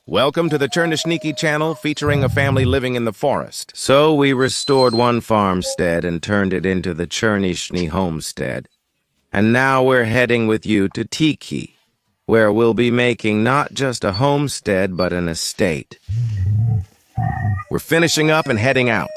Welcome to the Chernyshniki channel featuring a family living in the forest. So we restored one farmstead and turned it into the Chernyshniki Homestead. And now we're heading with you to Tiki, where we'll be making not just a homestead but an estate. We're finishing up and heading out.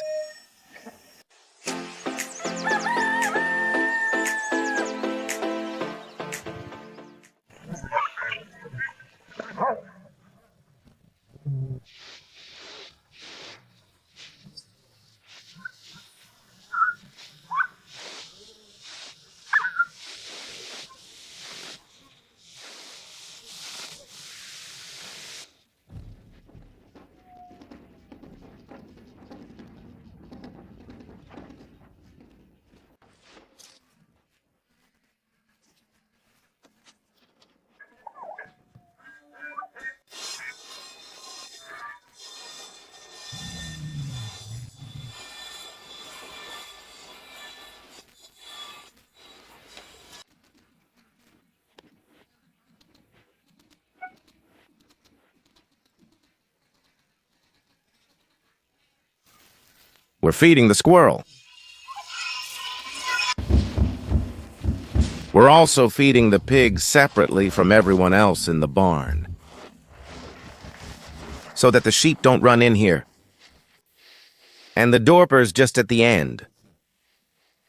We're feeding the squirrel. We're also feeding the pigs separately from everyone else in the barn, so that the sheep don't run in here. And the dorpers just at the end.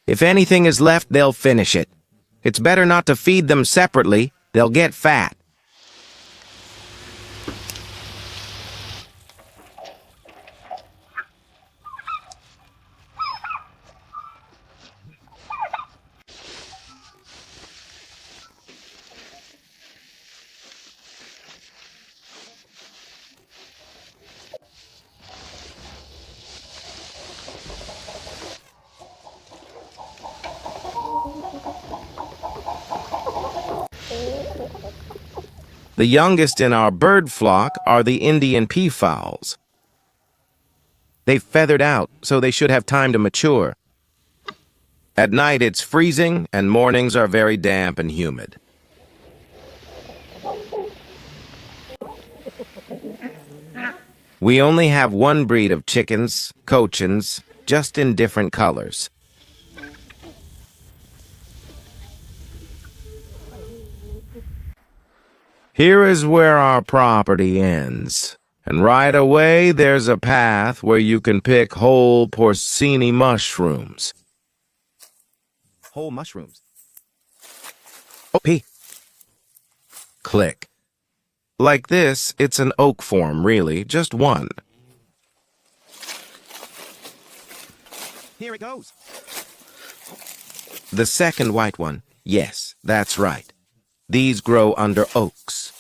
If anything is left, they'll finish it. It's better not to feed them separately. They'll get fat. The youngest in our bird flock are the Indian peafowls. They've feathered out, so they should have time to mature. At night it's freezing, and mornings are very damp and humid. We only have one breed of chickens, Cochins, just in different colors. Here is where our property ends, and right away there's a path where you can pick whole porcini mushrooms. Whole mushrooms? Oh, P. Click. Like this, it's an oak form, really, just one. Here it goes. The second white one, yes, that's right. These grow under oaks.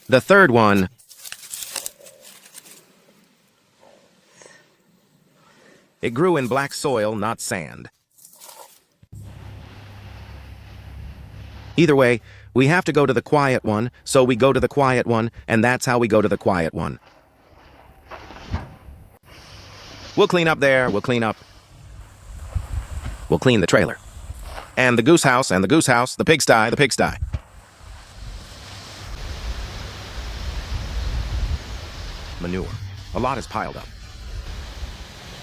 The third one, it grew in black soil, not sand. Either way, we have to go to the quiet one, so we go to the quiet one, and that's how we go to the quiet one. We'll clean up there, we'll clean up. We'll clean the trailer. And the goose house, and the goose house, the pigsty, the pigsty. Manure. A lot is piled up.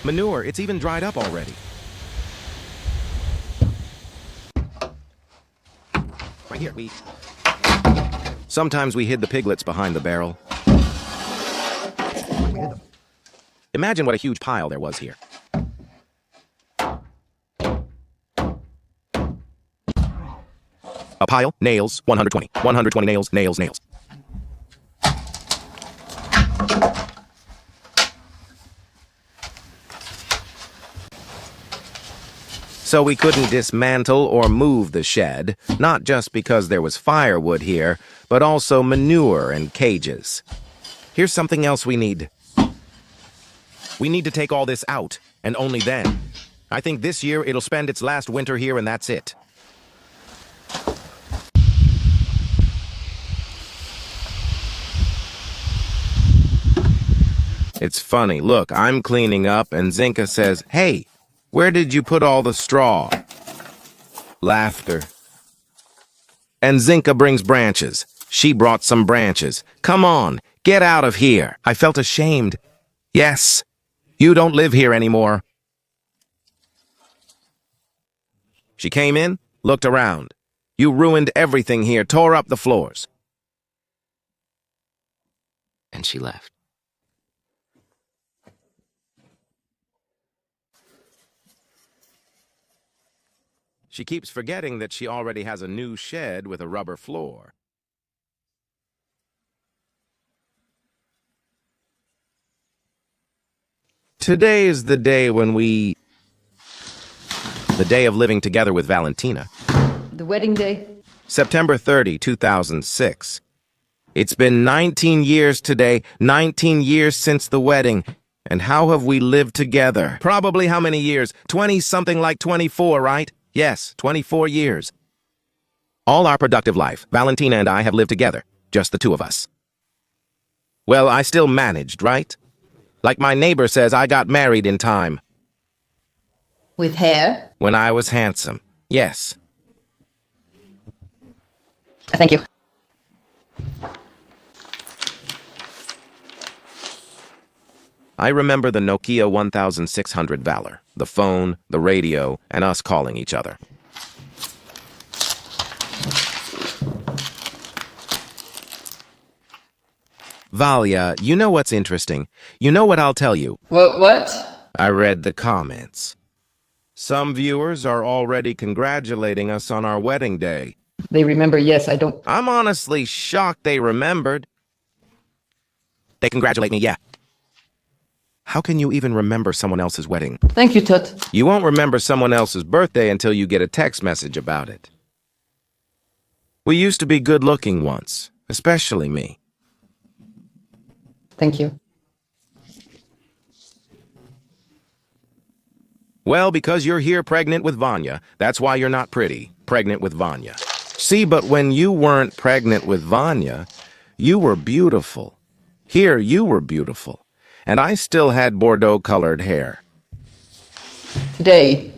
Manure, it's even dried up already. Right here, sometimes we hid the piglets behind the barrel. Imagine what a huge pile there was here. A pile, nails, 120. 120 nails, nails, nails. So we couldn't dismantle or move the shed, not just because there was firewood here, but also manure and cages. Here's something else we need. We need to take all this out, and only then. I think this year it'll spend its last winter here and that's it. It's funny, look, I'm cleaning up and Zinka says, "Hey, where did you put all the straw?" Laughter. And Zinka brings branches. She brought some branches. Come on, get out of here. I felt ashamed. Yes, you don't live here anymore. She came in, looked around. You ruined everything here, tore up the floors. And she left. She keeps forgetting that she already has a new shed with a rubber floor. Today is the day the day of living together with Valentina. The wedding day? September 30, 2006. It's been 19 years today, 19 years since the wedding. And how have we lived together? Probably how many years? 20, something like 24, right? Yes, 24 years. All our productive life, Valentina and I have lived together, just the two of us. Well, I still managed, right? Like my neighbor says, I got married in time. With hair? When I was handsome, yes. Thank you. I remember the Nokia 1600 Valor, the phone, the radio, and us calling each other. Valia, you know what's interesting? You know what I'll tell you? What? I read the comments. Some viewers are already congratulating us on our wedding day. They remember, yes, I don't. I'm honestly shocked they remembered. They congratulate me, yeah. How can you even remember someone else's wedding? Thank you, Tut. You won't remember someone else's birthday until you get a text message about it. We used to be good-looking once, especially me. Thank you. Well, because you're here pregnant with Vanya, that's why you're not pretty, pregnant with Vanya. See, but when you weren't pregnant with Vanya, you were beautiful. Here, you were beautiful. And I still had Bordeaux-colored hair. Today.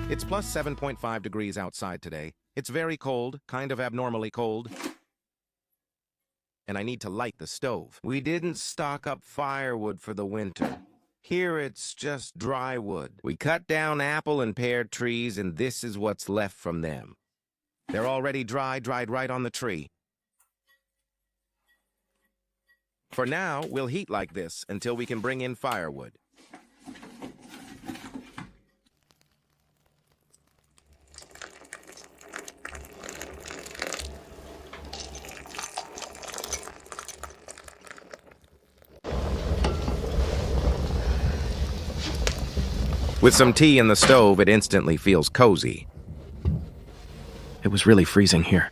It's plus 7.5 degrees outside today. It's very cold, kind of abnormally cold. And I need to light the stove. We didn't stock up firewood for the winter. Here it's just dry wood. We cut down apple and pear trees, and this is what's left from them. They're already dried right on the tree. For now, we'll heat like this until we can bring in firewood. With some tea in the stove, it instantly feels cozy. It was really freezing here.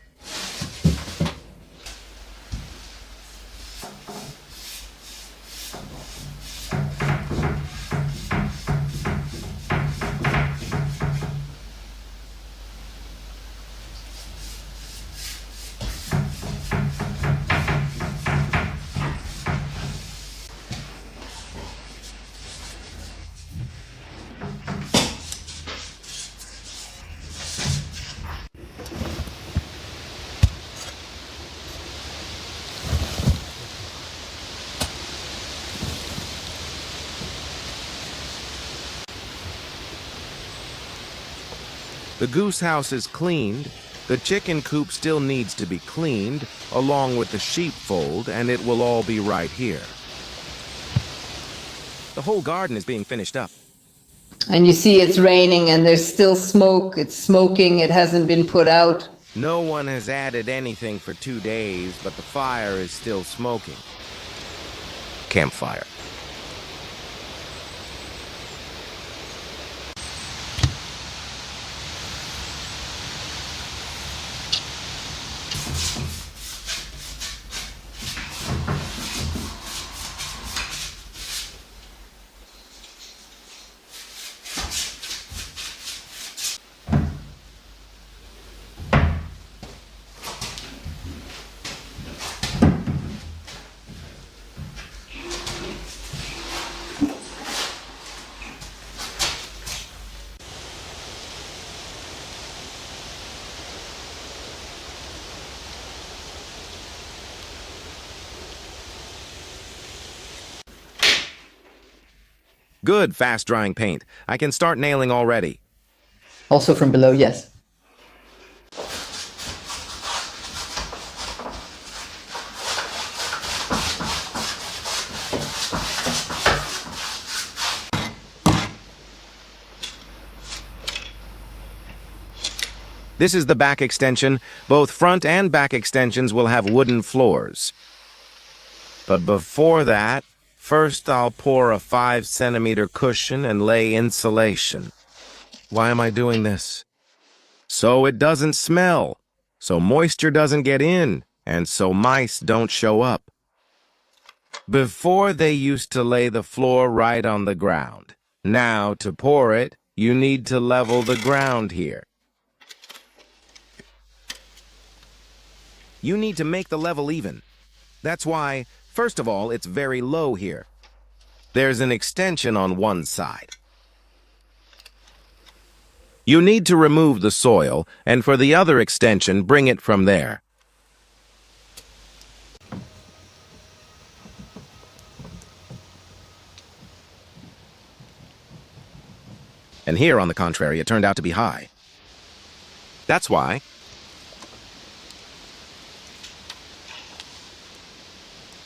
The goose house is cleaned. The chicken coop still needs to be cleaned, along with the sheepfold, and it will all be right here. The whole garden is being finished up. And you see it's raining and there's still smoke. It's smoking. It hasn't been put out. No one has added anything for 2 days, but the fire is still smoking. Campfire. Good, fast-drying paint. I can start nailing already. Also from below, yes. This is the back extension. Both front and back extensions will have wooden floors. But before that, first I'll pour a 5-centimeter cushion and lay insulation. Why am I doing this? So it doesn't smell, so moisture doesn't get in, and so mice don't show up. Before they used to lay the floor right on the ground. Now, to pour it, you need to level the ground here. You need to make the level even. That's why, first of all, it's very low here. There's an extension on one side. You need to remove the soil, and for the other extension, bring it from there. And here, on the contrary, it turned out to be high. That's why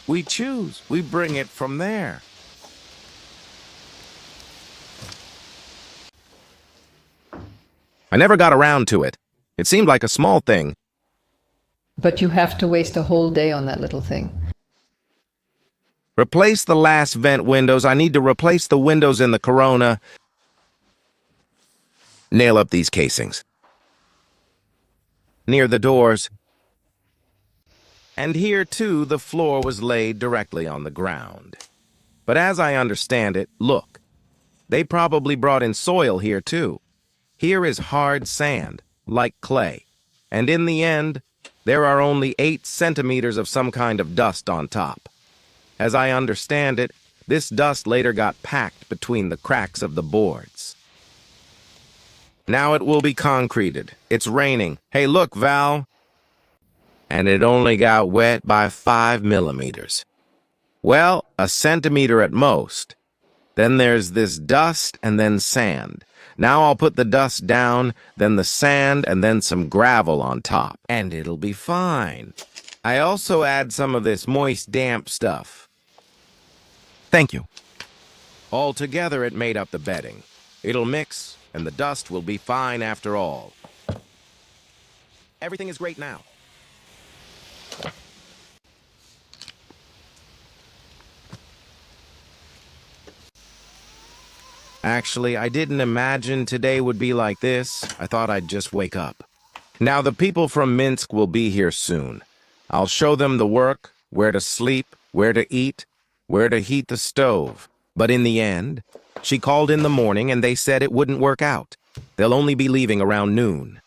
we choose. We bring it from there. I never got around to it. It seemed like a small thing. But you have to waste a whole day on that little thing. Replace the last vent windows. I need to replace the windows in the Corona. Nail up these casings. Near the doors. And here, too, the floor was laid directly on the ground. But as I understand it, look. They probably brought in soil here, too. Here is hard sand, like clay. And in the end, there are only 8 centimeters of some kind of dust on top. As I understand it, this dust later got packed between the cracks of the boards. Now it will be concreted. It's raining. Hey, look, Val. And it only got wet by 5 millimeters. Well, a centimeter at most. Then there's this dust and then sand. Now I'll put the dust down, then the sand, and then some gravel on top. And it'll be fine. I also add some of this moist, damp stuff. Thank you. All together it made up the bedding. It'll mix, and the dust will be fine after all. Everything is great now. Actually, I didn't imagine today would be like this. I thought I'd just wake up. Now, the people from Minsk will be here soon. I'll show them the work, where to sleep, where to eat, where to heat the stove. But in the end, she called in the morning and they said it wouldn't work out. They'll only be leaving around noon.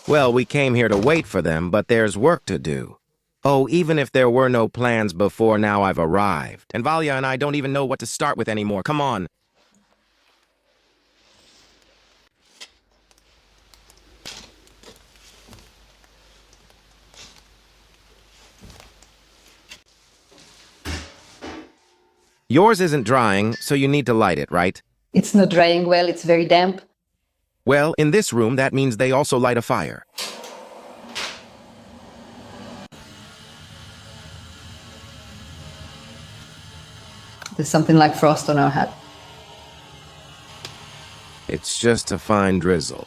Well, we came here to wait for them, but there's work to do. Oh, even if there were no plans before now, I've arrived. And Valya and I don't even know what to start with anymore. Come on. Yours isn't drying, so you need to light it, right? It's not drying well, it's very damp. Well, in this room, that means they also light a fire. There's something like frost on our hat. It's just a fine drizzle.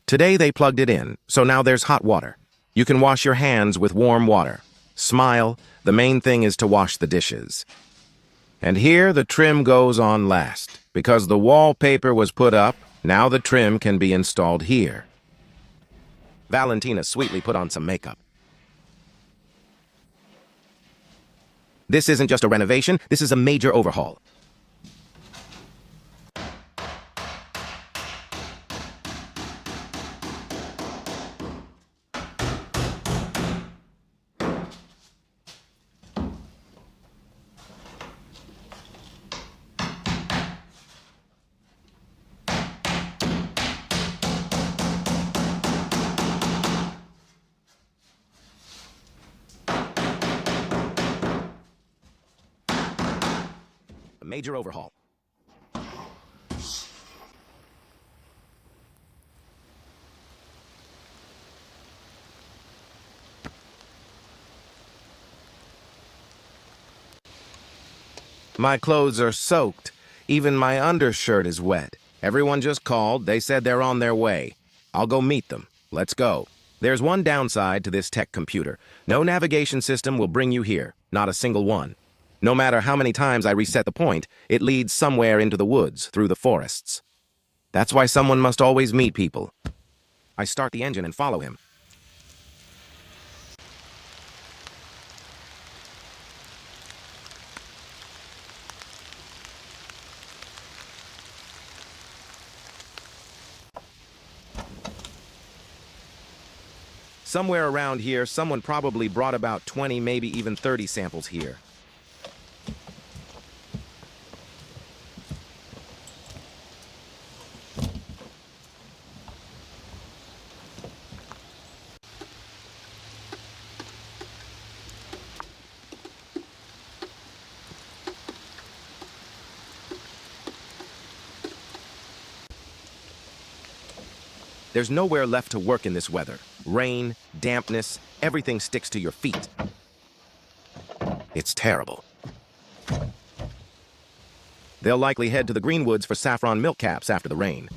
Today they plugged it in, so now there's hot water. You can wash your hands with warm water. Smile, the main thing is to wash the dishes. And here the trim goes on last. Because the wallpaper was put up, now the trim can be installed here. Valentina sweetly put on some makeup. This isn't just a renovation, this is a major overhaul. major overhaul. My clothes are soaked. Even my undershirt is wet. Everyone just called. They said they're on their way. I'll go meet them. Let's go. There's one downside to this tech computer. No navigation system will bring you here. Not a single one. No matter how many times I reset the point, it leads somewhere into the woods, through the forests. That's why someone must always meet people. I start the engine and follow him. Somewhere around here, someone probably brought about 20, maybe even 30 samples here. There's nowhere left to work in this weather. Rain, dampness, everything sticks to your feet. It's terrible. They'll likely head to the Greenwoods for saffron milk caps after the rain.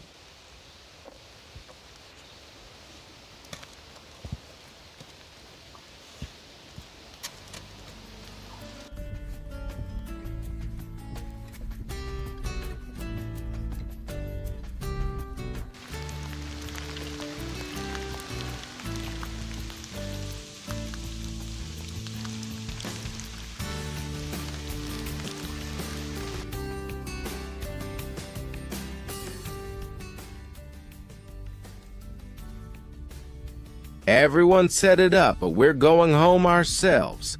Everyone set it up, but we're going home ourselves.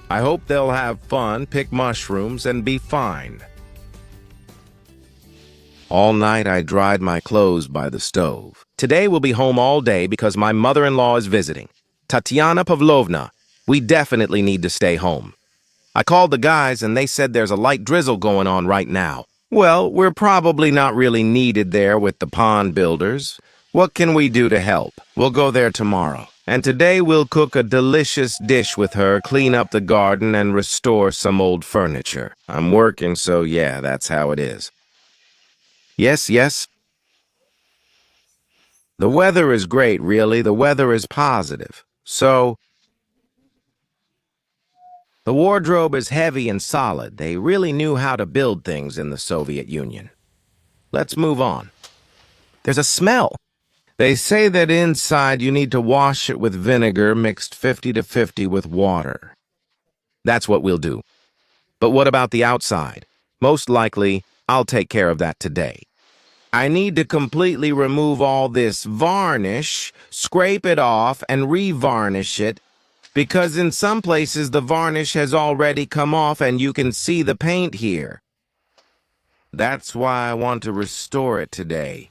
I hope they'll have fun, pick mushrooms, and be fine. All night I dried my clothes by the stove. Today we'll be home all day because my mother-in-law is visiting. Tatiana Pavlovna, we definitely need to stay home. I called the guys and they said there's a light drizzle going on right now. Well, we're probably not really needed there with the pond builders. What can we do to help? We'll go there tomorrow. And today we'll cook a delicious dish with her, clean up the garden, and restore some old furniture. I'm working, so yeah, that's how it is. Yes, yes. The weather is great, really. The weather is positive. So, the wardrobe is heavy and solid. They really knew how to build things in the Soviet Union. Let's move on. There's a smell. They say that inside you need to wash it with vinegar mixed 50-50 with water. That's what we'll do. But what about the outside? Most likely, I'll take care of that today. I need to completely remove all this varnish, scrape it off, and re-varnish it, because in some places the varnish has already come off and you can see the paint here. That's why I want to restore it today.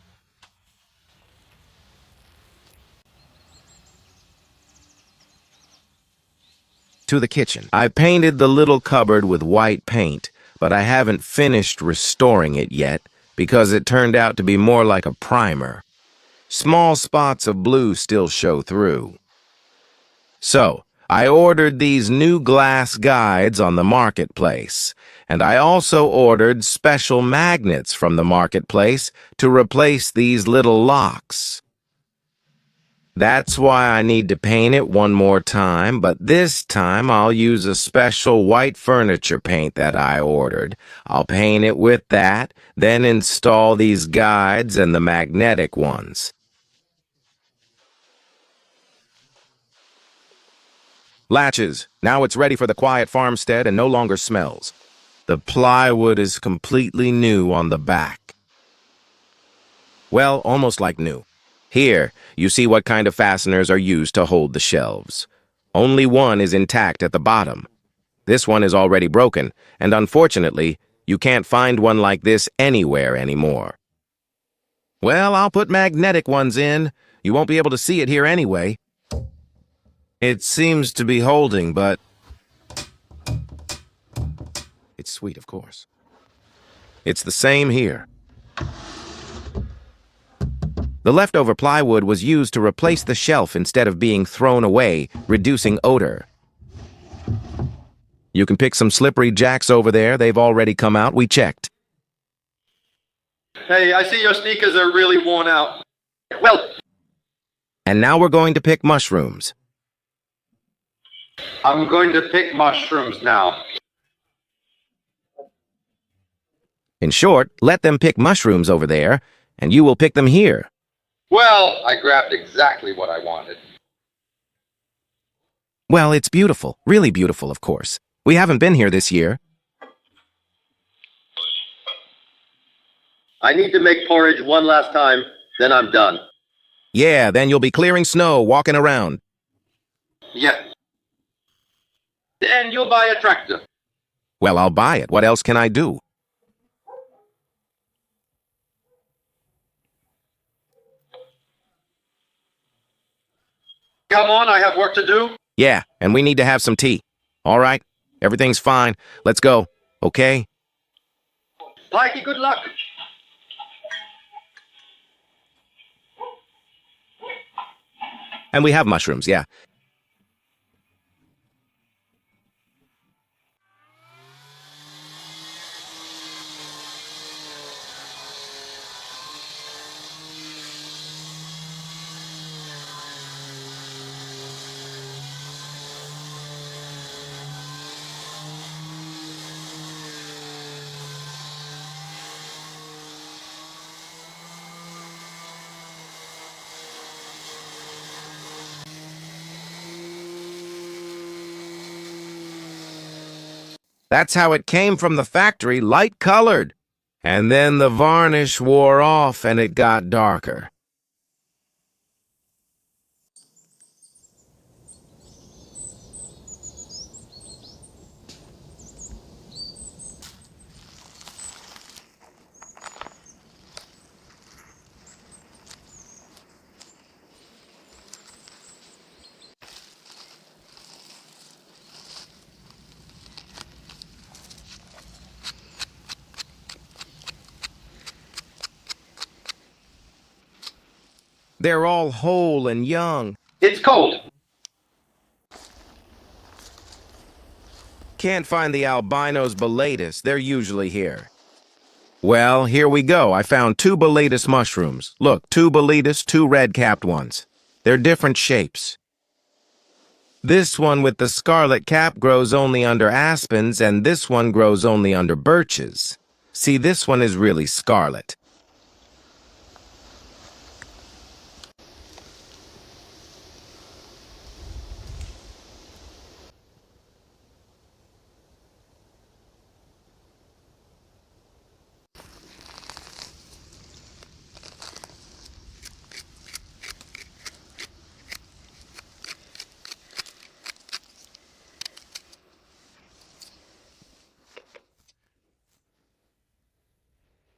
To the kitchen. I painted the little cupboard with white paint, but I haven't finished restoring it yet because it turned out to be more like a primer. Small spots of blue still show through. So, I ordered these new glass guides on the marketplace, and I also ordered special magnets from the marketplace to replace these little locks. That's why I need to paint it one more time, but this time I'll use a special white furniture paint that I ordered. I'll paint it with that, then install these guides and the magnetic ones. Latches. Now it's ready for the quiet farmstead and no longer smells. The plywood is completely new on the back. Well, almost like new. Here, you see what kind of fasteners are used to hold the shelves. Only one is intact at the bottom. This one is already broken, and unfortunately, you can't find one like this anywhere anymore. Well, I'll put magnetic ones in. You won't be able to see it here anyway. It seems to be holding, but it's sweet, of course. It's the same here. The leftover plywood was used to replace the shelf instead of being thrown away, reducing odor. You can pick some slippery jacks over there. They've already come out. We checked. Hey, I see your sneakers are really worn out. Well, And now we're going to pick mushrooms. I'm going to pick mushrooms now. In short, let them pick mushrooms over there, and you will pick them here. Well, I grabbed exactly what I wanted. Well, it's beautiful. Really beautiful, of course. We haven't been here this year. I need to make porridge one last time, then I'm done. Yeah, then you'll be clearing snow, walking around. Yeah. And you'll buy a tractor. Well, I'll buy it. What else can I do? Come on, I have work to do. Yeah, and we need to have some tea. All right, everything's fine. Let's go, okay? Pikey, good luck. And we have mushrooms, yeah. That's how it came from the factory, light-colored. And then the varnish wore off and it got darker. They're all whole and young. It's cold. Can't find the albinos bellatus. They're usually here. Well, here we go. I found 2 bellatus mushrooms. Look, 2 bellatus, 2 red-capped ones. They're different shapes. This one with the scarlet cap grows only under aspens, and this one grows only under birches. See, this one is really scarlet.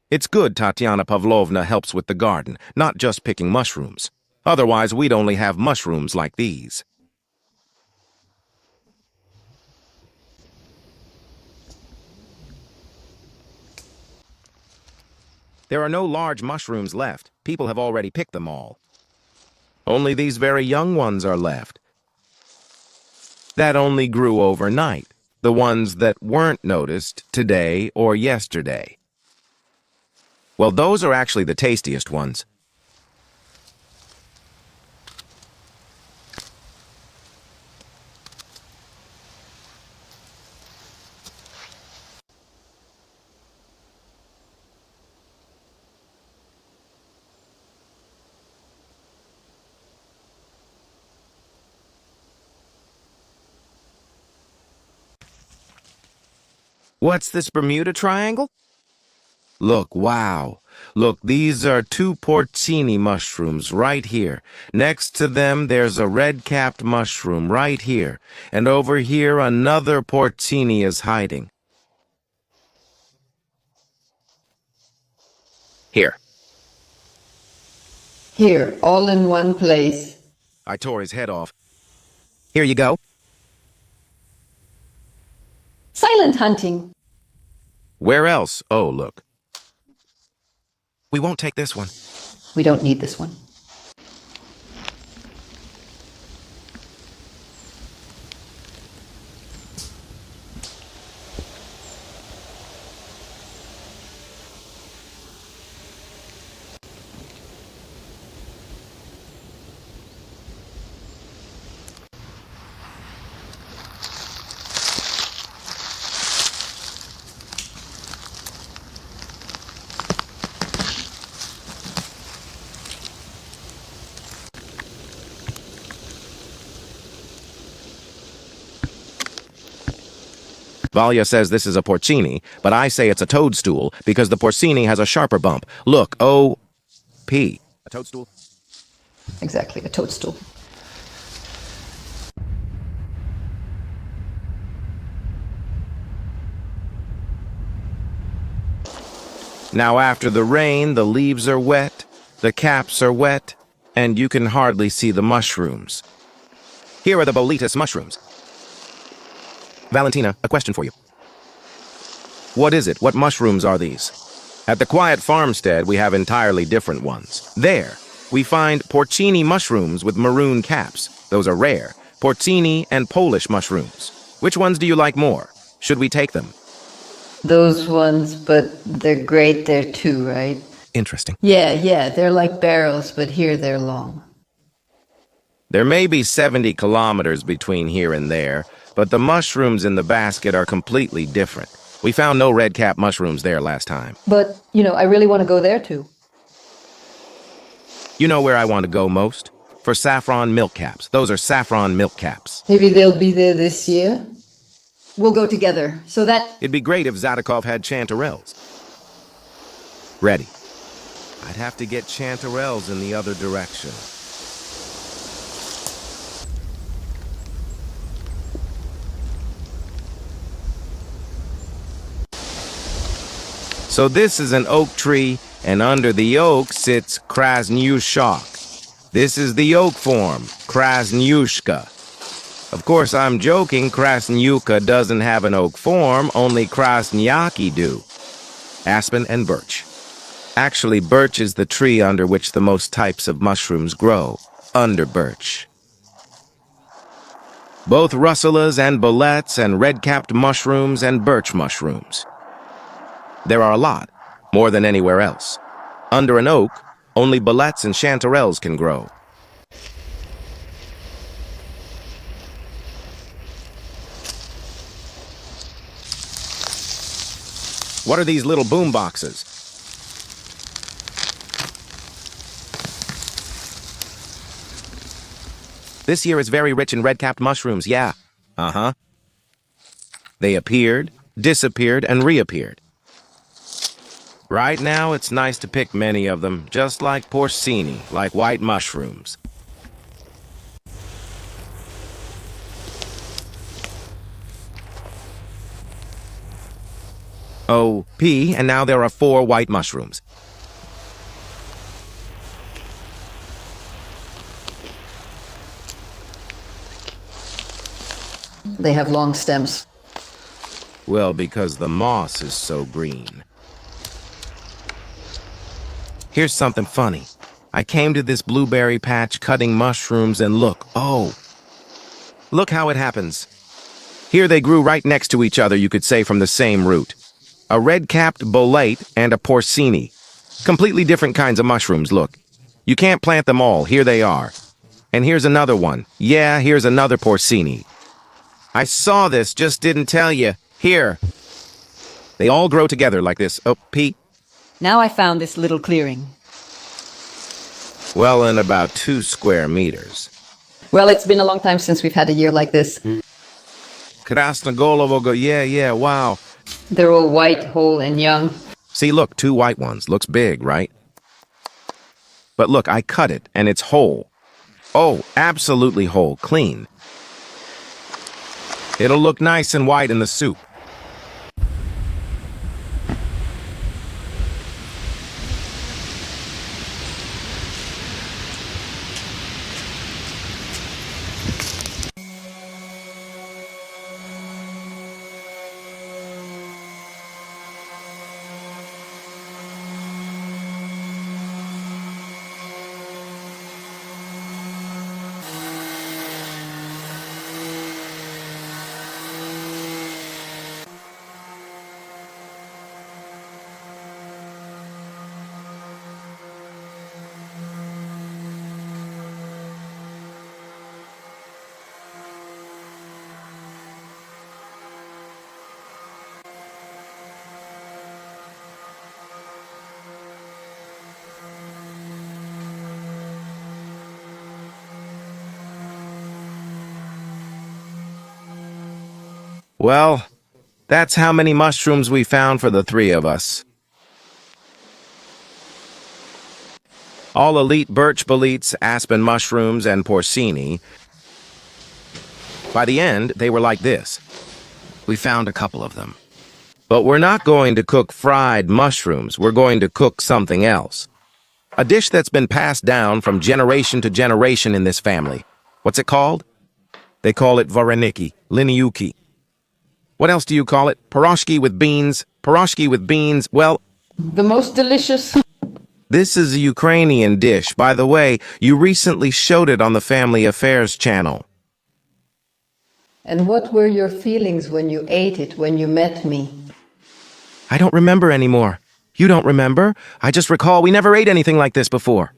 It's good Tatiana Pavlovna helps with the garden, not just picking mushrooms. Otherwise, we'd only have mushrooms like these. There are no large mushrooms left. People have already picked them all. Only these very young ones are left. That only grew overnight. The ones that weren't noticed today or yesterday. Well, those are actually the tastiest ones. What's this Bermuda Triangle? Look, wow. Look, these are 2 porcini mushrooms right here. Next to them, there's a red-capped mushroom right here. And over here, another porcini is hiding. Here. Here, all in one place. I tore his head off. Here you go. Silent hunting. Where else? Oh, look. We won't take this one. We don't need this one. Valia says this is a porcini, but I say it's a toadstool because the porcini has a sharper bump. Look, O-P. A toadstool? Exactly, a toadstool. Now after the rain, the leaves are wet, the caps are wet, and you can hardly see the mushrooms. Here are the boletus mushrooms. Valentina, a question for you. What is it? What mushrooms are these? At the quiet farmstead, we have entirely different ones. There, we find porcini mushrooms with maroon caps. Those are rare. Porcini and Polish mushrooms. Which ones do you like more? Should we take them? Those ones, but they're great there too, right? Interesting. Yeah, they're like barrels, but here they're long. There may be 70 kilometers between here and there, but the mushrooms in the basket are completely different. We found no red cap mushrooms there last time. But, I really want to go there too. You know where I want to go most? For saffron milk caps. Those are saffron milk caps. Maybe they'll be there this year. We'll go together, so that... It'd be great if Zadikov had chanterelles. Ready. I'd have to get chanterelles in the other direction. So this is an oak tree, and under the oak sits Krasnyushok. This is the oak form, Krasnyushka. Of course, I'm joking, Krasnyuka doesn't have an oak form, only Krasnyaki do. Aspen and birch. Actually, birch is the tree under which the most types of mushrooms grow, under birch. Both russulas and boletes and red-capped mushrooms and birch mushrooms. There are a lot, more than anywhere else. Under an oak, only boletes and chanterelles can grow. What are these little boom boxes? This year is very rich in red-capped mushrooms, yeah. Uh-huh. They appeared, disappeared, and reappeared. Right now, it's nice to pick many of them, just like porcini, like white mushrooms. O-P, and now there are 4 white mushrooms. They have long stems. Well, because the moss is so green. Here's something funny. I came to this blueberry patch cutting mushrooms and look, look how it happens. Here they grew right next to each other, you could say, from the same root. A red-capped bolete and a porcini. Completely different kinds of mushrooms, look. You can't plant them all, here they are. And here's another one. Yeah, here's another porcini. I saw this, just didn't tell you. Here. They all grow together like this. Oh, Pete. Now I found this little clearing. Well, in about 2 square meters. Well, it's been a long time since we've had a year like this. Krasnogolovo, yeah, wow. They're all white, whole, and young. See, look, 2 white ones. Looks big, right? But look, I cut it, and it's whole. Oh, absolutely whole, clean. It'll look nice and white in the soup. Well, that's how many mushrooms we found for the three of us. All elite birch boletes, aspen mushrooms, and porcini. By the end, they were like this. We found a couple of them. But we're not going to cook fried mushrooms. We're going to cook something else. A dish that's been passed down from generation to generation in this family. What's it called? They call it vareniki, liniuki. What else do you call it? Pierogi with beans. Pierogi with beans. Well, The most delicious. this is a Ukrainian dish. By the way, you recently showed it on the Family Affairs channel. And what were your feelings when you ate it, when you met me? I don't remember anymore. You don't remember? I just recall we never ate anything like this before.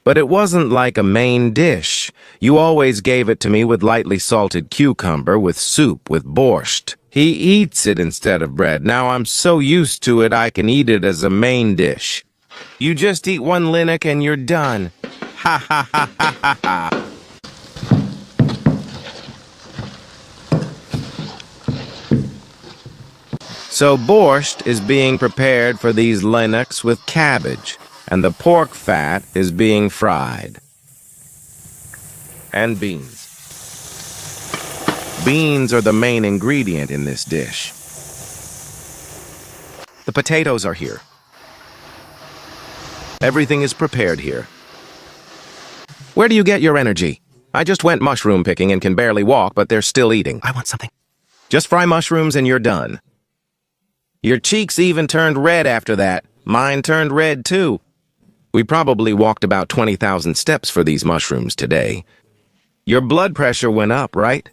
But it wasn't like a main dish. You always gave it to me with lightly salted cucumber, with soup, with borscht. He eats it instead of bread. Now I'm so used to it I can eat it as a main dish. You just eat one linnock and you're done. Ha ha ha ha ha ha. So borscht is being prepared for these linnocks with cabbage, and the pork fat is being fried. And beans. Beans are the main ingredient in this dish. The potatoes are here. Everything is prepared here. Where do you get your energy? I just went mushroom picking and can barely walk, but they're still eating. I want something. Just fry mushrooms and you're done. Your cheeks even turned red after that. Mine turned red too. We probably walked about 20,000 steps for these mushrooms today. Your blood pressure went up, right?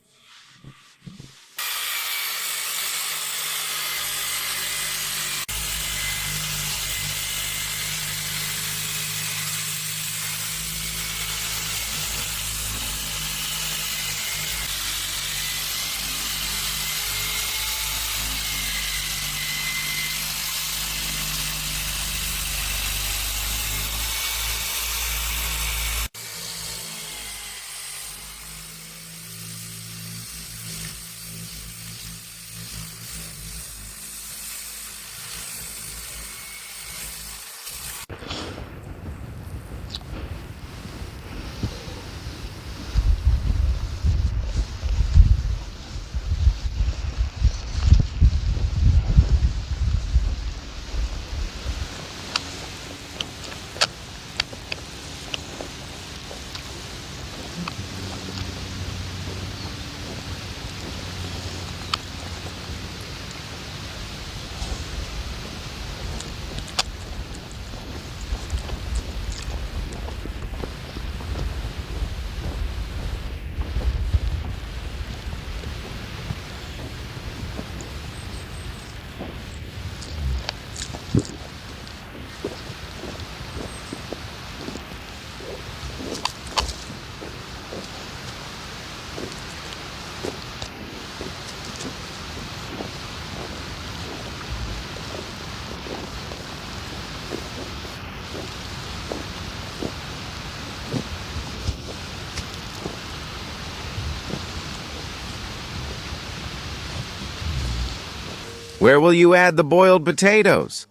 Where will you add the boiled potatoes?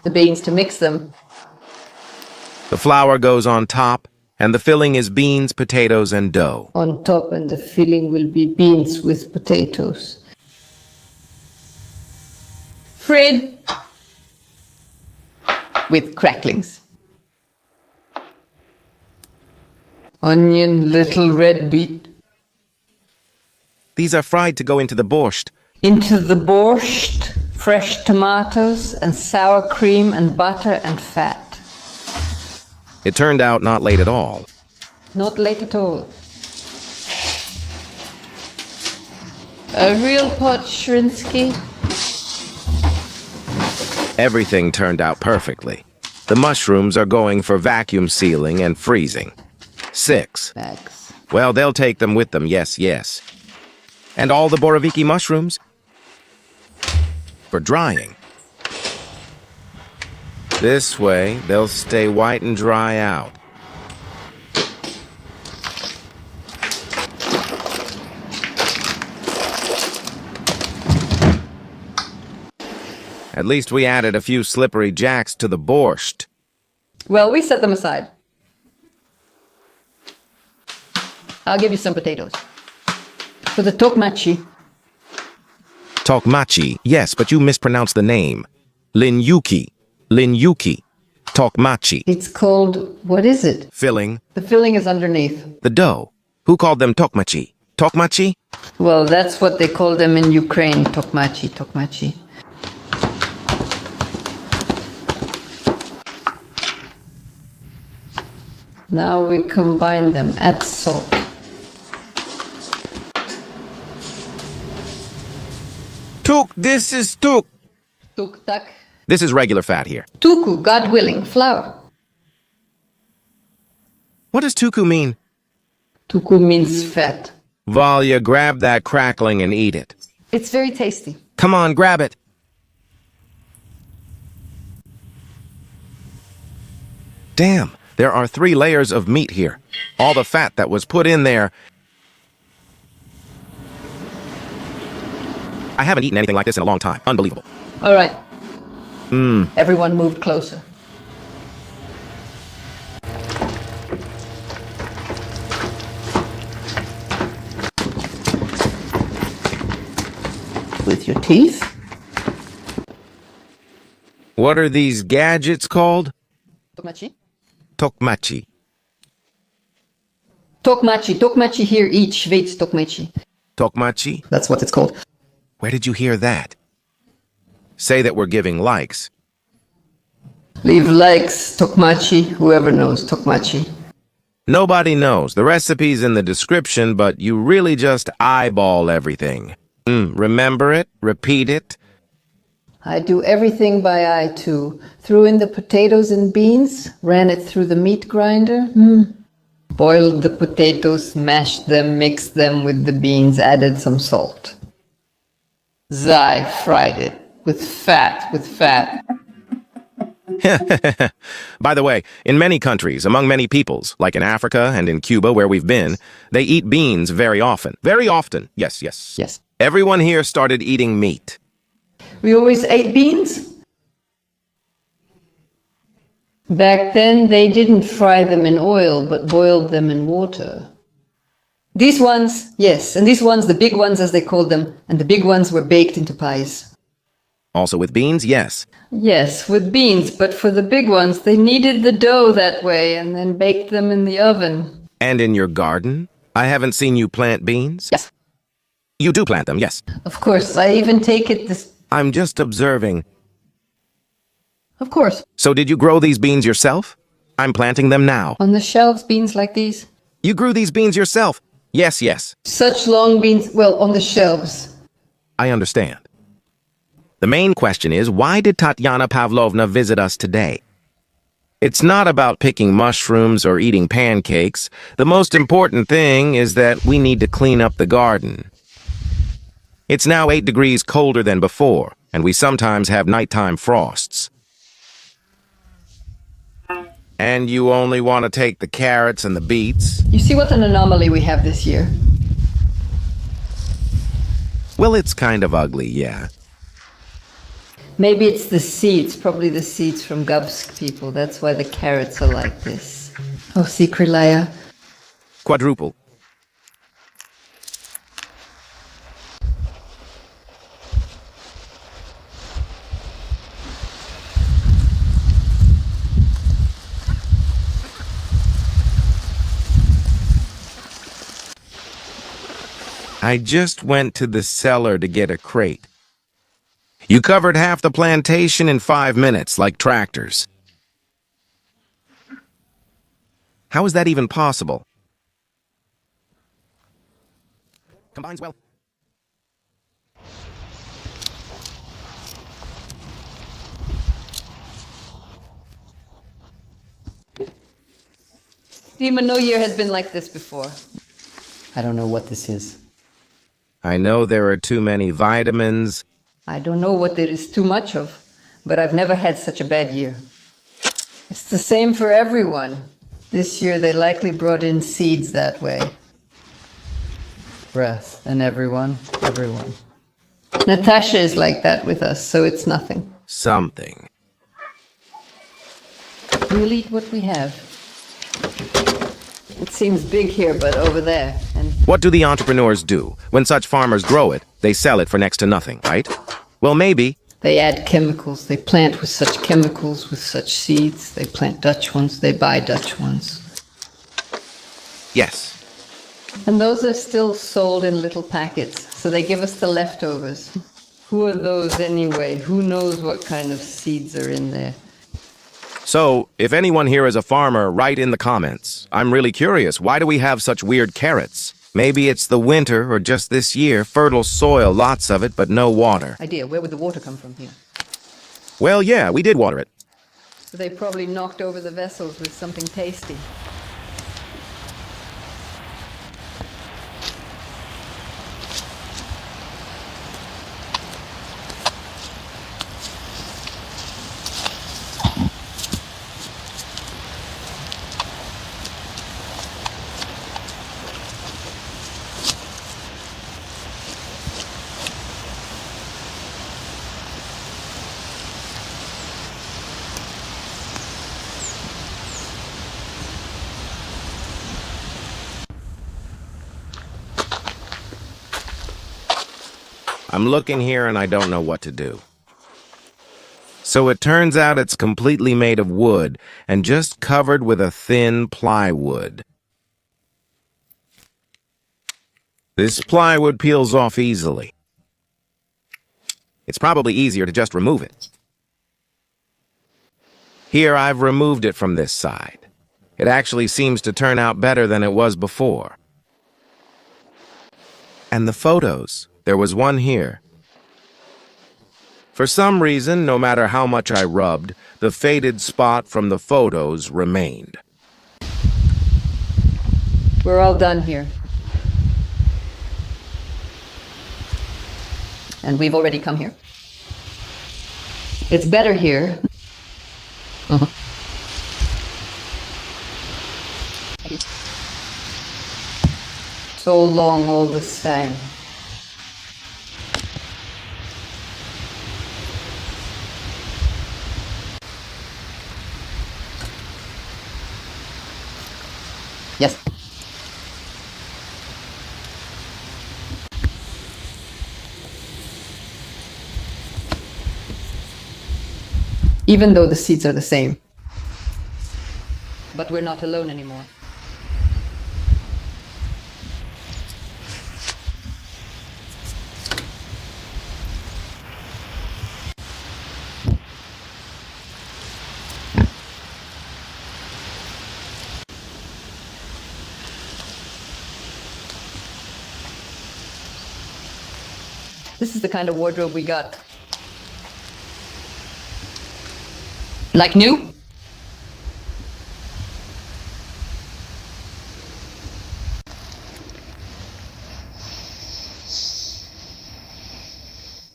The beans to mix them. The flour goes on top, and the filling is beans, potatoes, and dough. On top, and the filling will be beans with potatoes. Fried with cracklings. Onion, little red beet. These are fried to go into the borscht. Into the borscht, fresh tomatoes and sour cream and butter and fat. It turned out not late at all. Not late at all. A real pot shrinsky. Everything turned out perfectly. The mushrooms are going for vacuum sealing and freezing. 6. Bags. Well, they'll take them with them, yes, yes. And all the Boroviki mushrooms? For drying. This way, they'll stay white and dry out. At least we added a few slippery jacks to the borscht. Well, we set them aside. I'll give you some potatoes. For the tokmachi. Tokmachi, yes, but you mispronounced the name. Linyuki. Linyuki. Tokmachi. It's called, what is it? Filling. The filling is underneath. The dough. Who called them tokmachi? Tokmachi? Well, that's what they call them in Ukraine, tokmachi, tokmachi. Now we combine them, add salt. Tuk, this is tuk. Tuk-tak. This is regular fat here. Tuku, God willing, flour. What does tuku mean? Tuku means fat. Valya, grab that crackling and eat it. It's very tasty. Come on, grab it. Damn, there are 3 layers of meat here. All the fat that was put in there. I haven't eaten anything like this in a long time. Unbelievable. All right. Everyone moved closer. With your teeth. What are these gadgets called? Tokmachi. Tokmachi. Tokmachi. Tokmachi here eats Schweiz tokmachi. Tokmachi? That's what it's called. Where did you hear that? Say that we're giving likes. Leave likes, tokmachi, whoever knows tokmachi. Nobody knows. The recipe's in the description, but you really just eyeball everything. Remember it? Repeat it? I do everything by eye too. Threw in the potatoes and beans, ran it through the meat grinder. Boiled the potatoes, mashed them, mixed them with the beans, added some salt. Zai fried it with fat. By the way, in many countries, among many peoples, like in Africa and in Cuba where we've been, they eat beans very often. Very often. Yes. Yes. Everyone here started eating meat. We always ate beans. Back then, they didn't fry them in oil, but boiled them in water. These ones, yes, and these ones, the big ones as they called them, and the big ones were baked into pies. Also with beans, yes. Yes, with beans, but for the big ones, they kneaded the dough that way and then baked them in the oven. And in your garden? I haven't seen you plant beans? Yes. You do plant them, yes. Of course, I even take it this... I'm just observing. Of course. So did you grow these beans yourself? I'm planting them now. On the shelves, beans like these? You grew these beans yourself? Yes. Such long beans, well, on the shelves. I understand. The main question is, why did Tatiana Pavlovna visit us today? It's not about picking mushrooms or eating pancakes. The most important thing is that we need to clean up the garden. It's now 8 degrees colder than before, and we sometimes have nighttime frosts. And you only want to take the carrots and the beets? You see what an anomaly we have this year? Well, it's kind of ugly, yeah. Maybe it's the seeds, probably the seeds from Gubsk people. That's why the carrots are like this. Oh, see, Krylaya. Quadruple. I just went to the cellar to get a crate. You covered half the plantation in 5 minutes, like tractors. How is that even possible? Combines well. Dima, no year has been like this before. I don't know what this is. I know there are too many vitamins. I don't know what there is too much of, but I've never had such a bad year. It's the same for everyone. This year they likely brought in seeds that way. Breath, and everyone. Natasha is like that with us, so it's nothing. something. We'll eat what we have. It seems big here, but over there. And What do the entrepreneurs do? When such farmers grow it, they sell it for next to nothing, right? Well, maybe. they add chemicals. They plant with such chemicals, with such seeds. They plant Dutch ones. They buy Dutch ones. Yes. And those are still sold in little packets. So they give us the leftovers. Who are those anyway? Who knows what kind of seeds are in there? So, if anyone here is a farmer, write in the comments. I'm really curious. Why do we have such weird carrots? Maybe it's the winter or just this year. Fertile soil, lots of it, but no water. Idea, where would the water come from here? Well, yeah, we did water it. So they probably knocked over the vessels with something tasty. I'm looking here and I don't know what to do. So it turns out it's completely made of wood and just covered with a thin plywood. This plywood peels off easily. It's probably easier to just remove it. Here I've removed it from this side. It actually seems to turn out better than it was before. And the photos. There was one here. For some reason, no matter how much I rubbed, the faded spot from the photos remained. We're all done here. And we've already come here. It's better here. So long all the same. Yes. Even though the seeds are the same. But we're not alone anymore. This is the kind of wardrobe we got. Like new?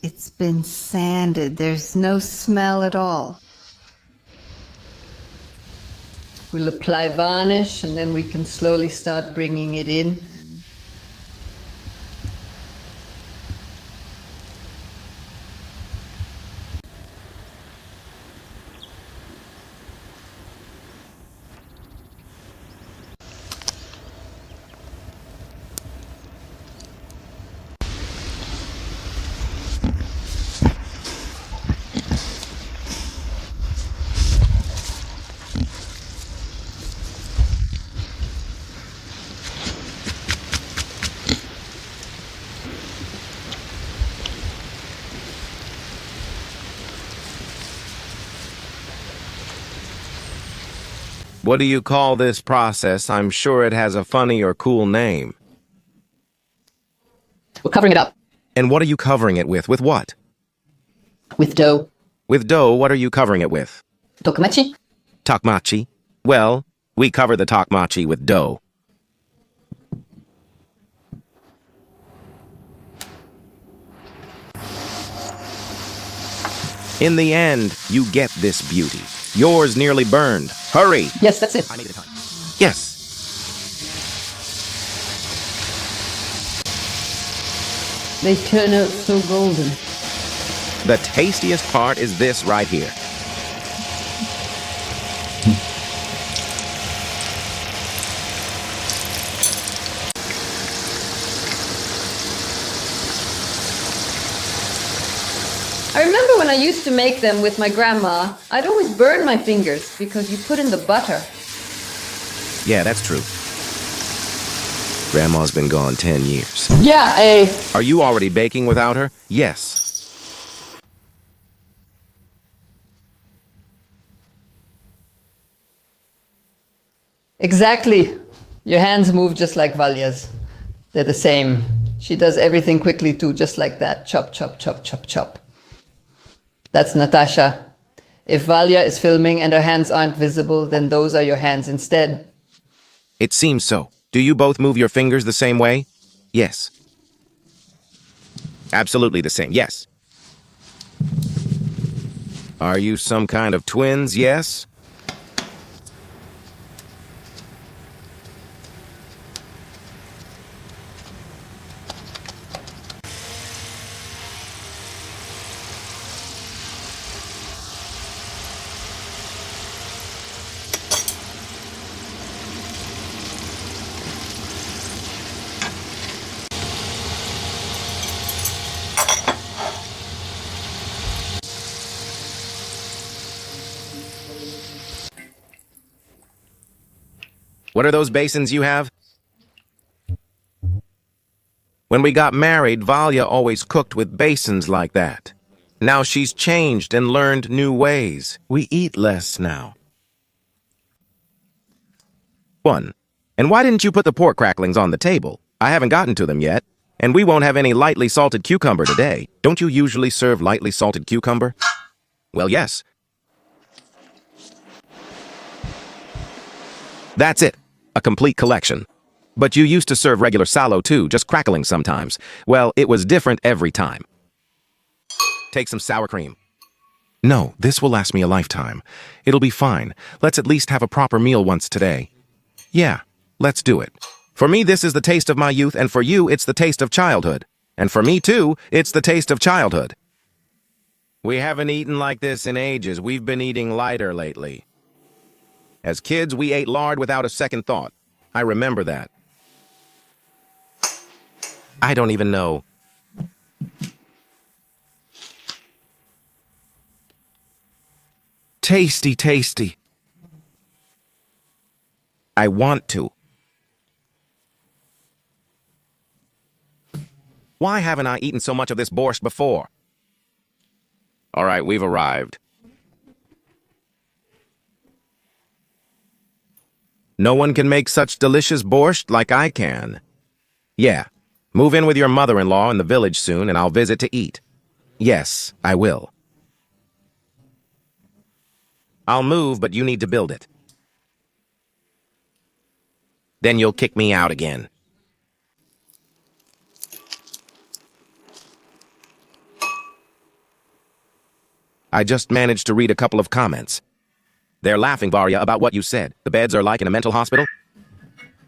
It's been sanded. There's no smell at all. We'll apply varnish and then we can slowly start bringing it in. What do you call this process? I'm sure it has a funny or cool name. We're covering it up. And what are you covering it with? With what? With dough. With dough, what are you covering it with? Tokamachi? Tokmachi. Well, we cover the tokmachi with dough. In the end, you get this beauty. Yours nearly burned. Hurry! Yes, that's it. I need a time. Yes. They turn out so golden. The tastiest part is this right here. I remember when I used to make them with my grandma, I'd always burn my fingers because you put in the butter. Yeah, that's true. Grandma's been gone 10 years. Yeah, Are you already baking without her? Yes. exactly. Your hands move just like Valya's. They're the same. She does everything quickly too, just like that. Chop, chop, chop, chop, chop. That's Natasha. If Valya is filming and her hands aren't visible, then those are your hands instead. It seems so. Do you both move your fingers the same way? Yes. Absolutely the same, yes. Are you some kind of twins, yes? What are those basins you have? When we got married, Valya always cooked with basins like that. Now she's changed and learned new ways. We eat less now. 1. And why didn't you put the pork cracklings on the table? I haven't gotten to them yet. And we won't have any lightly salted cucumber today. Don't you usually serve lightly salted cucumber? Well, yes. That's it. A complete collection. But you used to serve regular sallow too, just crackling sometimes. Well, it was different every time. Take some sour cream. No, this will last me a lifetime. It'll be fine. Let's at least have a proper meal once today. Yeah, let's do it. For me, this is the taste of my youth, and for you, it's the taste of childhood. And for me, too, it's the taste of childhood. We haven't eaten like this in ages. We've been eating lighter lately. As kids, we ate lard without a second thought. I remember that. I don't even know. Tasty, tasty. I want to. Why haven't I eaten so much of this borscht before? All right, we've arrived. No one can make such delicious borscht like I can. Yeah, move in with your mother-in-law in the village soon and I'll visit to eat. Yes, I will. I'll move, but you need to build it. Then you'll kick me out again. I just managed to read a couple of comments. They're laughing, Varya, about what you said. The beds are like in a mental hospital.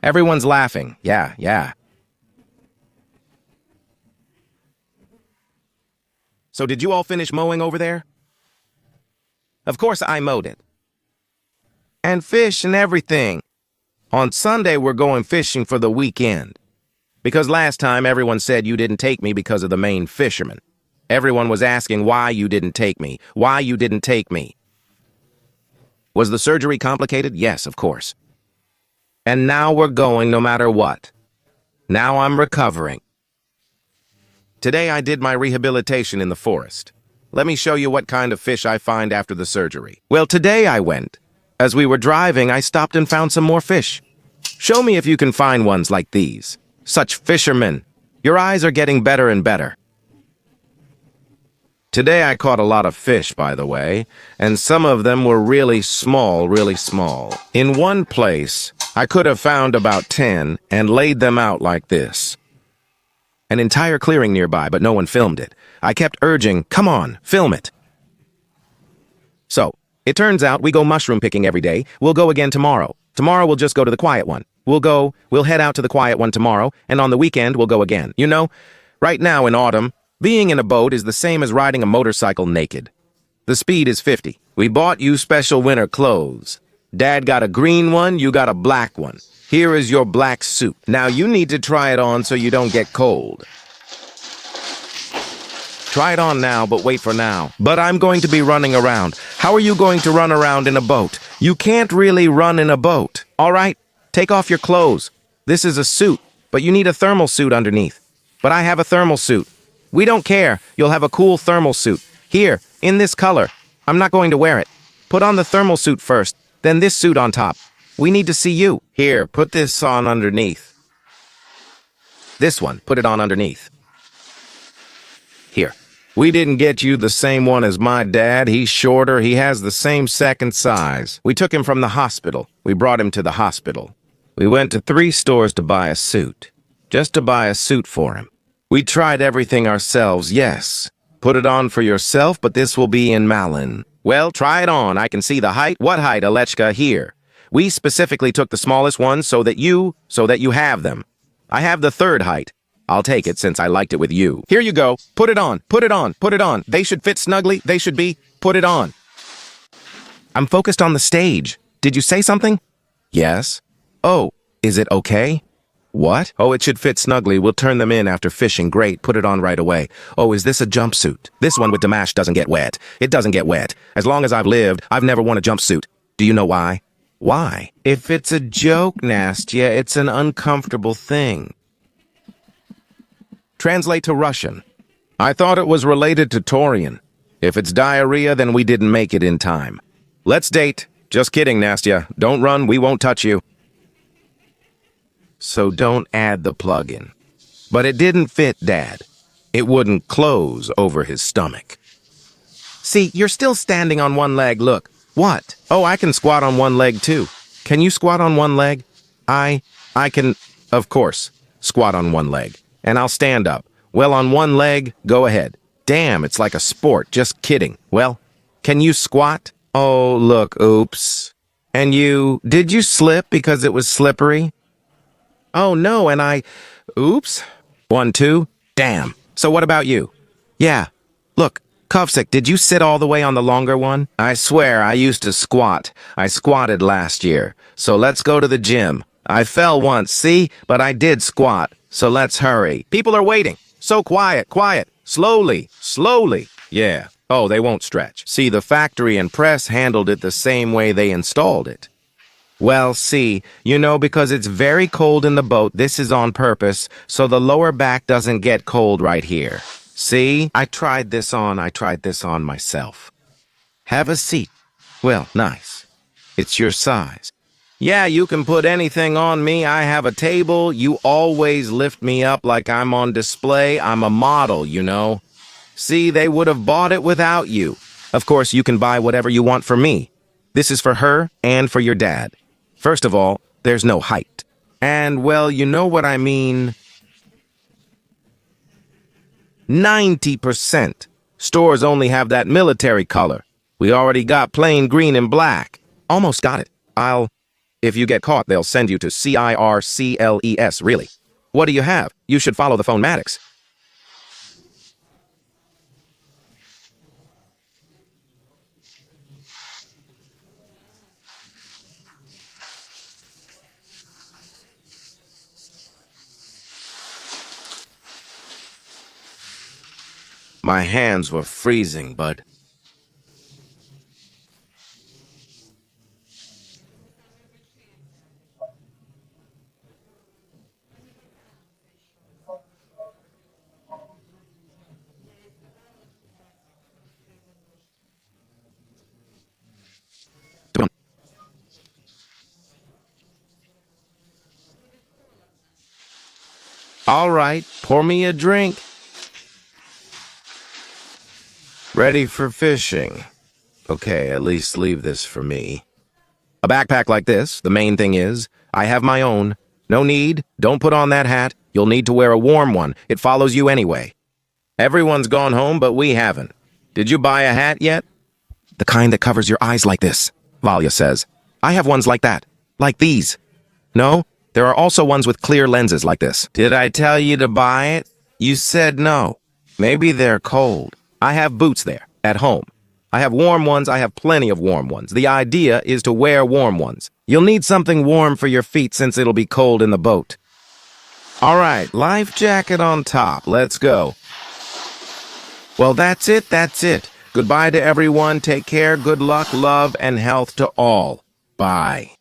Everyone's laughing. Yeah. So did you all finish mowing over there? Of course I mowed it. And fish and everything. On Sunday we're going fishing for the weekend. Because last time everyone said you didn't take me because of the main fisherman. Everyone was asking why you didn't take me. Why you didn't take me. Was the surgery complicated? Yes, of course. And now we're going no matter what. Now I'm recovering. Today I did my rehabilitation in the forest. Let me show you what kind of fish I find after the surgery. Well, today I went. As we were driving, I stopped and found some more fish. Show me if you can find ones like these. Such fishermen. Your eyes are getting better and better. Today I caught a lot of fish, by the way, and some of them were really small, really small. In one place, I could have found about 10 and laid them out like this. An entire clearing nearby, but no one filmed it. I kept urging, come on, film it. So, it turns out we go mushroom picking every day. We'll go again tomorrow. Tomorrow we'll just go to the quiet one. We'll head out to the quiet one tomorrow, and on the weekend we'll go again. You know, right now in autumn, Being in a boat is the same as riding a motorcycle naked. The speed is 50. We bought you special winter clothes. Dad got a green one, you got a black one. Here is your black suit. Now you need to try it on so you don't get cold. Try it on now, but wait for now. But I'm going to be running around. How are you going to run around in a boat? You can't really run in a boat. All right, take off your clothes. This is a suit, but you need a thermal suit underneath. But I have a thermal suit. We don't care. You'll have a cool thermal suit. Here, in this color. I'm not going to wear it. Put on the thermal suit first, then this suit on top. We need to see you. Here, put this on underneath. This one, put it on underneath. Here. We didn't get you the same one as my dad. He's shorter. He has the same second size. We took him from the hospital. We brought him to the hospital. We went to 3 stores to buy a suit. Just to buy a suit for him. We tried everything ourselves, yes. Put it on for yourself, but this will be in Malin. Well, try it on. I can see the height. What height, Alechka? Here. We specifically took the smallest ones so that you have them. I have the 3rd height. I'll take it since I liked it with you. Here you go. Put it on. Put it on. Put it on. They should fit snugly. They should be. Put it on. I'm focused on the stage. Did you say something? Yes. Oh, is it okay? What? Oh, it should fit snugly. We'll turn them in after fishing. Great. Put it on right away. Oh, is this a jumpsuit? This one with Damash doesn't get wet. It doesn't get wet. As long as I've lived, I've never worn a jumpsuit. Do you know why? Why? If it's a joke, Nastya, it's an uncomfortable thing. Translate to Russian. I thought it was related to Torian. If it's diarrhea, then we didn't make it in time. Let's date. Just kidding, Nastya. Don't run, we won't touch you. So don't add the plug-in. But it didn't fit, Dad. It wouldn't close over his stomach. See, you're still standing on one leg, look. What? Oh, I can squat on one leg, too. Can you squat on one leg? I can, of course, squat on one leg. And I'll stand up. Well, on one leg, go ahead. Damn, it's like a sport. Just kidding. Well, can you squat? Oh, look, oops. And did you slip because it was slippery? Oh, no, and oops. 1, 2, damn. So what about you? Yeah. Look, Kovsik, did you sit all the way on the longer one? I swear, I used to squat. I squatted last year. So let's go to the gym. I fell once, see? But I did squat. So let's hurry. People are waiting. So quiet, quiet. Slowly, slowly. Yeah. Oh, they won't stretch. See, the factory and press handled it the same way they installed it. Well, see, because it's very cold in the boat, this is on purpose, so the lower back doesn't get cold right here. See? I tried this on myself. Have a seat. Well, nice. It's your size. Yeah, you can put anything on me. I have a table. You always lift me up like I'm on display. I'm a model, See, they would have bought it without you. Of course, you can buy whatever you want for me. This is for her and for your dad. First of all, there's no height. And, well, you know what I mean. 90%. Stores only have that military color. We already got plain green and black. Almost got it. If you get caught, they'll send you to CIRCLES, really. What do you have? You should follow the phonetics. My hands were freezing, but... All right, pour me a drink. Ready for fishing. Okay, at least leave this for me. A backpack like this, the main thing is, I have my own. No need, don't put on that hat. You'll need to wear a warm one. It follows you anyway. Everyone's gone home, but we haven't. Did you buy a hat yet? The kind that covers your eyes like this, Valya says. I have ones like that. Like these. No, there are also ones with clear lenses like this. Did I tell you to buy it? You said no. Maybe they're cold. I have boots there, at home. I have warm ones, I have plenty of warm ones. The idea is to wear warm ones. You'll need something warm for your feet since it'll be cold in the boat. All right, life jacket on top. Let's go. Well, that's it. Goodbye to everyone. Take care, good luck, love, and health to all. Bye.